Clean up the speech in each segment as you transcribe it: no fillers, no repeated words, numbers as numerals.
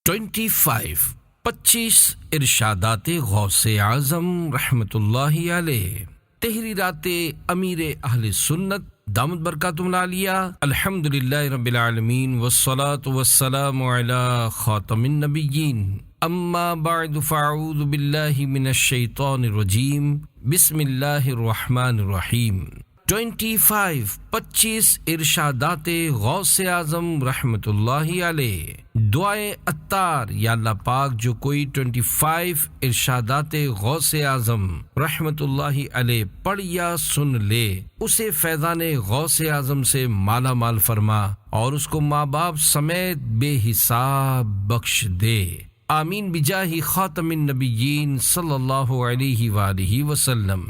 25 ارشادات غوث اعظم رحمۃ اللہ علیہ، تحریرات امیر اہل سنت دامت برکاتہم العالیہ، الحمدللہ رب العالمین والصلاة والسلام علی خاتم النبیین، اما بعد فاعوذ باللہ من الشیطان الرجیم، بسم اللہ الرحمن الرحیم۔ 25 ارشادات غوث اعظم رحمۃ اللہ علیہ، دعائے عطار۔ یا اللہ پاک جو کوئی 25 ارشادات غوث اعظم رحمۃ اللہ علیہ پڑھ یا سن لے، اسے فیضان غوث اعظم سے مالا مال فرما اور اس کو ماں باپ سمیت بے حساب بخش دے، آمین بجاہ خاتم النبیین صلی اللہ علیہ وآلہ وسلم۔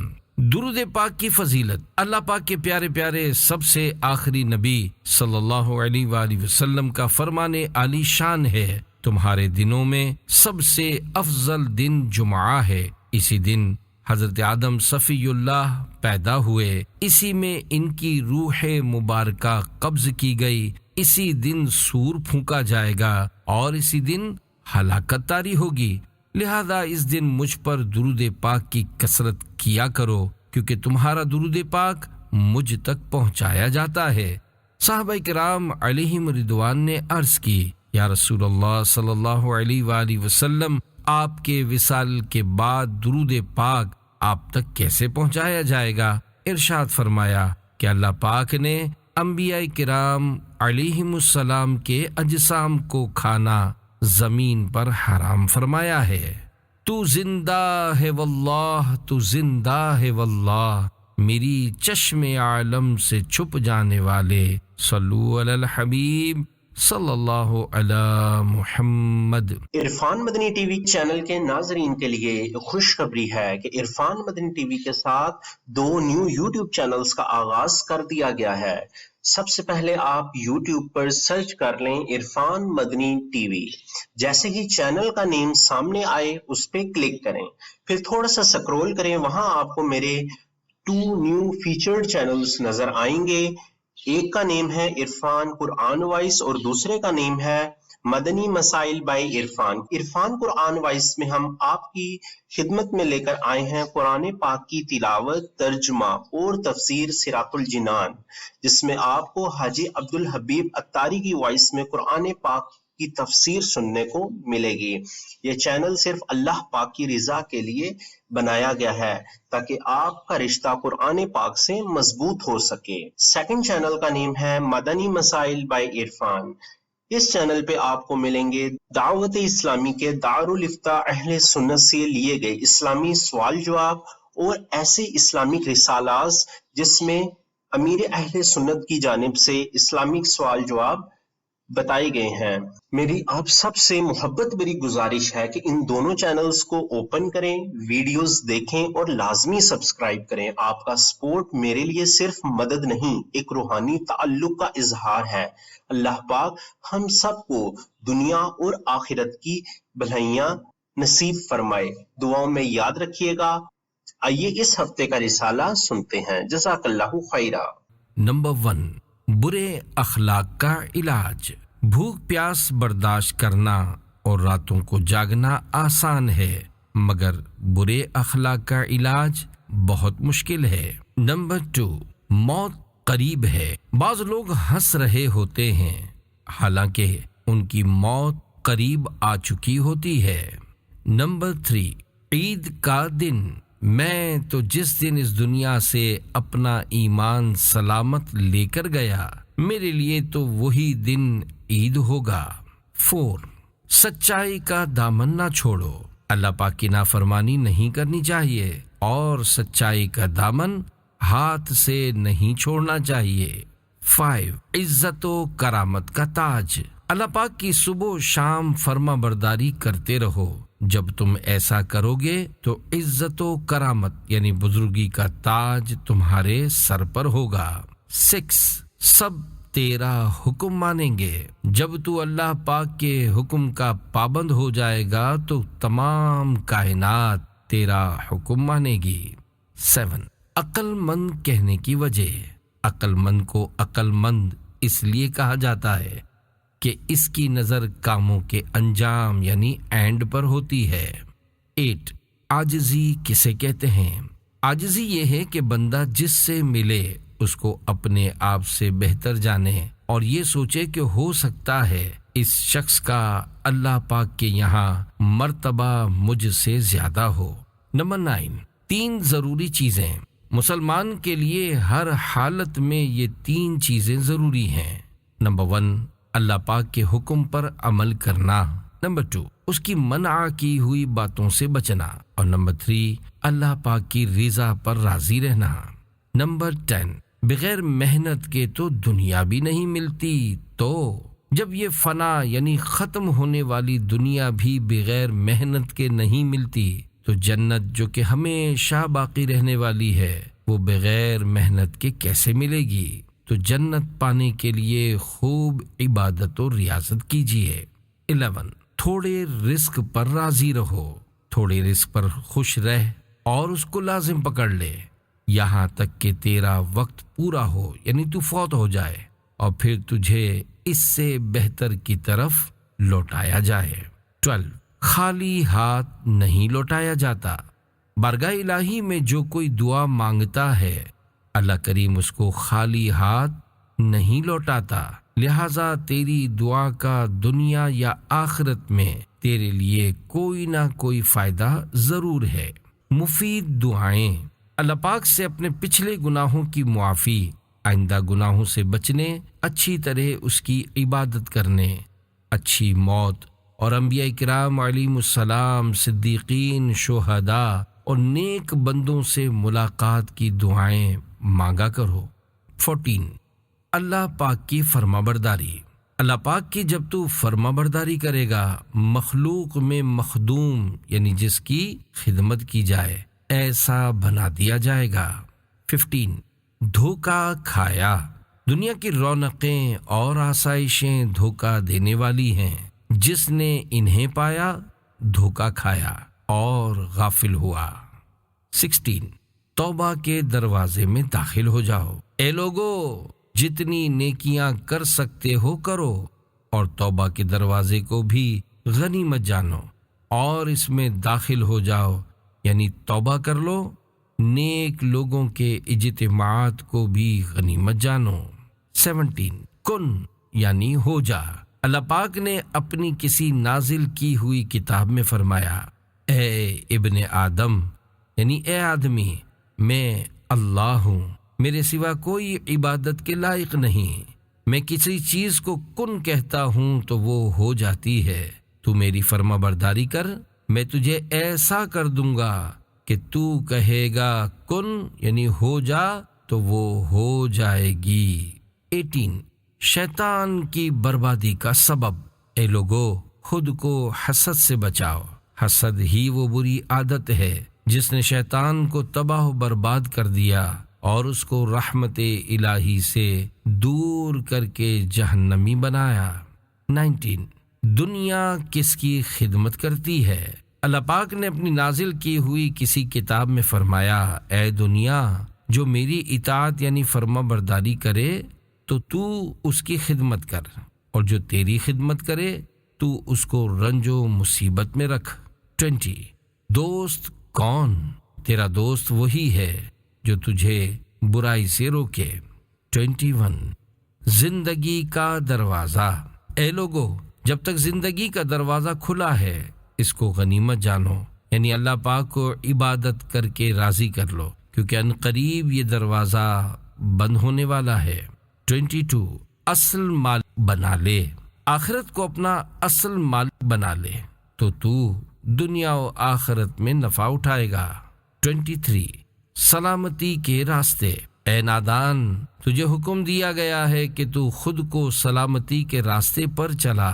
درود پاک کی فضیلت اللہ پاک کے پیارے پیارے سب سے آخری نبی صلی اللہ علیہ وآلہ وسلم کا فرمان عالی شان ہے، تمہارے دنوں میں سب سے افضل دن جمعہ ہے، اسی دن حضرت آدم صفی اللہ پیدا ہوئے، اسی میں ان کی روح مبارکہ قبض کی گئی، اسی دن سور پھونکا جائے گا اور اسی دن ہلاکت طاری ہوگی، لہذا اس دن مجھ پر درود پاک کی کثرت کیا کرو کیونکہ تمہارا درود پاک مجھ تک پہنچایا جاتا ہے۔ صحابہ کرام علیہم رضوان نے عرض کی، یا رسول اللہ صلی اللہ علیہ وآلہ وسلم، آپ کے وصال کے بعد درود پاک آپ تک کیسے پہنچایا جائے گا؟ ارشاد فرمایا کہ اللہ پاک نے انبیاء کرام علیہم السلام کے اجسام کو کھانا زمین پر حرام فرمایا ہے۔ تو زندہ ہے واللہ، تو زندہ ہے واللہ، میری چشم عالم سے چھپ جانے والے، صلو علی الحبیب صلی اللہ علی محمد۔ عرفان مدنی ٹی وی چینل کے ناظرین کے لیے خوشخبری ہے کہ عرفان مدنی ٹی وی کے ساتھ 2 نیو یوٹیوب چینلز کا آغاز کر دیا گیا ہے۔ سب سے پہلے آپ یوٹیوب پر سرچ کر لیں عرفان مدنی ٹی وی، جیسے ہی چینل کا نیم سامنے آئے اس پہ کلک کریں، پھر تھوڑا سا سکرول کریں، وہاں آپ کو میرے 2 نیو فیچرڈ چینلز نظر آئیں گے۔ ایک کا نیم ہے عرفان قرآن وائس اور دوسرے کا نیم ہے مدنی مسائل بائی عرفان۔ عرفان قرآن وائس میں ہم آپ کی خدمت میں لے کر آئے ہیں قرآن پاک کی تلاوت، ترجمہ اور تفسیر صراط الجنان، جس میں آپ کو حاجی عبدالحبیب عطاری کی وائس میں قرآن پاک کی تفسیر سننے کو ملے گی۔ یہ چینل صرف اللہ پاک کی رضا کے لیے بنایا گیا ہے تاکہ آپ کا رشتہ قرآن پاک سے مضبوط ہو سکے۔ سیکنڈ چینل کا نیم ہے مدنی مسائل بائی عرفان۔ اس چینل پہ آپ کو ملیں گے دعوت اسلامی کے دارالافتاء اہل سنت سے لیے گئے اسلامی سوال جواب اور ایسے اسلامک رسالات جس میں امیر اہل سنت کی جانب سے اسلامک سوال جواب بتائے گئے ہیں۔ میری آپ سب سے محبت بری گزارش ہے کہ ان دونوں چینلز کو اوپن کریں، ویڈیوز دیکھیں اور لازمی سبسکرائب کریں۔ آپ کا سپورٹ میرے لیے صرف مدد نہیں، ایک روحانی تعلق کا اظہار ہے۔ اللہ پاک ہم سب کو دنیا اور آخرت کی بھلائیاں نصیب فرمائے، دعاؤں میں یاد رکھیے گا۔ آئیے اس ہفتے کا رسالہ سنتے ہیں۔ جزاک اللہ خیرہ۔ نمبر 1، برے اخلاق کا علاج۔ بھوک پیاس برداشت کرنا اور راتوں کو جاگنا آسان ہے، مگر برے اخلاق کا علاج بہت مشکل ہے۔ نمبر 2، موت قریب ہے۔ بعض لوگ ہنس رہے ہوتے ہیں حالانکہ ان کی موت قریب آ چکی ہوتی ہے۔ نمبر 3، عید کا دن۔ میں تو جس دن اس دنیا سے اپنا ایمان سلامت لے کر گیا، میرے لیے تو وہی دن عید ہوگا۔ 4، سچائی کا دامن نہ چھوڑو۔ اللہ پاک کی نافرمانی نہیں کرنی چاہیے اور سچائی کا دامن ہاتھ سے نہیں چھوڑنا چاہیے۔ 5، عزت و کرامت کا تاج۔ اللہ پاک کی صبح و شام فرما برداری کرتے رہو، جب تم ایسا کرو گے تو عزت و کرامت یعنی بزرگی کا تاج تمہارے سر پر ہوگا۔ 6، سب تیرا حکم مانیں گے۔ جب تو اللہ پاک کے حکم کا پابند ہو جائے گا تو تمام کائنات تیرا حکم مانے گی۔ 7، عقل مند کہنے کی وجہ۔ عقل مند کو عقل مند اس لیے کہا جاتا ہے کہ اس کی نظر کاموں کے انجام یعنی اینڈ پر ہوتی ہے۔ 8 عاجزی کسے کہتے ہیں؟ عاجزی یہ ہے کہ بندہ جس سے ملے اس کو اپنے آپ سے بہتر جانے اور یہ سوچے کہ ہو سکتا ہے اس شخص کا اللہ پاک کے یہاں مرتبہ مجھ سے زیادہ ہو۔ نمبر 9 3 ضروری چیزیں۔ مسلمان کے لیے ہر حالت میں یہ 3 چیزیں ضروری ہیں۔ نمبر 1 اللہ پاک کے حکم پر عمل کرنا۔ نمبر 2 اس کی منع کی ہوئی باتوں سے بچنا، اور نمبر 3 اللہ پاک کی رضا پر راضی رہنا۔ نمبر 10 بغیر محنت کے تو دنیا بھی نہیں ملتی، تو جب یہ فنا یعنی ختم ہونے والی دنیا بھی بغیر محنت کے نہیں ملتی تو جنت جو کہ ہمیشہ باقی رہنے والی ہے وہ بغیر محنت کے کیسے ملے گی؟ تو جنت پانے کے لیے خوب عبادت و ریاضت کیجیے۔ 11 تھوڑے رزق پر راضی رہو، تھوڑے رزق پر خوش رہ اور اس کو لازم پکڑ لے یہاں تک کہ تیرا وقت پورا ہو یعنی تو فوت ہو جائے اور پھر تجھے اس سے بہتر کی طرف لوٹایا جائے۔ 12 خالی ہاتھ نہیں لوٹایا جاتا۔ بارگاہ الہی میں جو کوئی دعا مانگتا ہے اللہ کریم اس کو خالی ہاتھ نہیں لوٹاتا، لہذا تیری دعا کا دنیا یا آخرت میں تیرے لیے کوئی نہ کوئی فائدہ ضرور ہے۔ مفید دعائیں۔ اللہ پاک سے اپنے پچھلے گناہوں کی معافی، آئندہ گناہوں سے بچنے، اچھی طرح اس کی عبادت کرنے، اچھی موت اور انبیاء کرام علیہم السلام، صدیقین، شہداء اور نیک بندوں سے ملاقات کی دعائیں مانگا کرو۔ 14 اللہ پاک کی فرما برداری۔ اللہ پاک کی جب تو فرما برداری کرے گا مخلوق میں مخدوم یعنی جس کی خدمت کی جائے ایسا بنا دیا جائے گا۔ 15 دھوکہ کھایا۔ دنیا کی رونقیں اور آسائشیں دھوکہ دینے والی ہیں، جس نے انہیں پایا دھوکہ کھایا اور غافل ہوا۔ 16 توبہ کے دروازے میں داخل ہو جاؤ۔ اے لوگو جتنی نیکیاں کر سکتے ہو کرو اور توبہ کے دروازے کو بھی غنیمت جانو اور اس میں داخل ہو جاؤ، یعنی توبہ کر لو، نیک لوگوں کے اجتماعات کو بھی غنیمت جانو۔ 17 کن یعنی ہو جا۔ اللہ پاک نے اپنی کسی نازل کی ہوئی کتاب میں فرمایا، اے ابن آدم یعنی اے آدمی، میں اللہ ہوں، میرے سوا کوئی عبادت کے لائق نہیں، میں کسی چیز کو کن کہتا ہوں تو وہ ہو جاتی ہے، تو میری فرما برداری کر، میں تجھے ایسا کر دوں گا کہ تو کہے گا کن یعنی ہو جا تو وہ ہو جائے گی۔ 18 شیطان کی بربادی کا سبب۔ اے لوگو خود کو حسد سے بچاؤ، حسد ہی وہ بری عادت ہے جس نے شیطان کو تباہ و برباد کر دیا اور اس کو رحمت الہی سے دور کر کے جہنمی بنایا۔ 19 دنیا کس کی خدمت کرتی ہے؟ اللہ پاک نے اپنی نازل کی ہوئی کسی کتاب میں فرمایا، اے دنیا جو میری اطاعت یعنی فرما برداری کرے تو اس کی خدمت کر، اور جو تیری خدمت کرے تو اس کو رنج و مصیبت میں رکھ۔ 20 دوست کون؟ تیرا دوست وہی ہے جو تجھے برائی سے روکے۔ 21 زندگی کا دروازہ۔ اے لوگو جب تک زندگی کا دروازہ کھلا ہے اس کو غنیمت جانو، یعنی اللہ پاک کو عبادت کر کے راضی کر لو، کیونکہ عنقریب یہ دروازہ بند ہونے والا ہے۔ 22 اصل مال بنا لے۔ آخرت کو اپنا اصل مال بنا لے تو دنیا و آخرت میں نفع اٹھائے گا۔ 23 سلامتی کے راستے۔ اے نادان تجھے حکم دیا گیا ہے کہ تو خود کو سلامتی کے راستے پر چلا،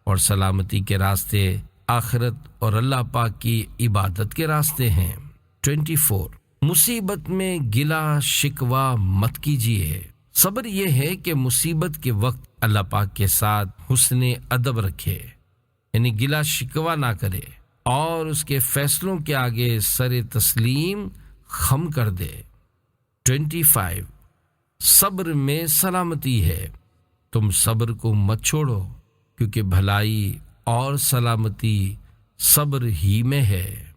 اور سلامتی کے راستے آخرت اور اللہ پاک کی عبادت کے راستے ہیں۔ 24 مصیبت میں گلا شکوہ مت کیجیے۔ صبر یہ ہے کہ مصیبت کے وقت اللہ پاک کے ساتھ حسن ادب رکھے، یعنی گلا شکوہ نہ کرے اور اس کے فیصلوں کے آگے سر تسلیم خم کر دے۔ 25 صبر میں سلامتی ہے، تم صبر کو مت چھوڑو کیونکہ بھلائی اور سلامتی صبر ہی میں ہے۔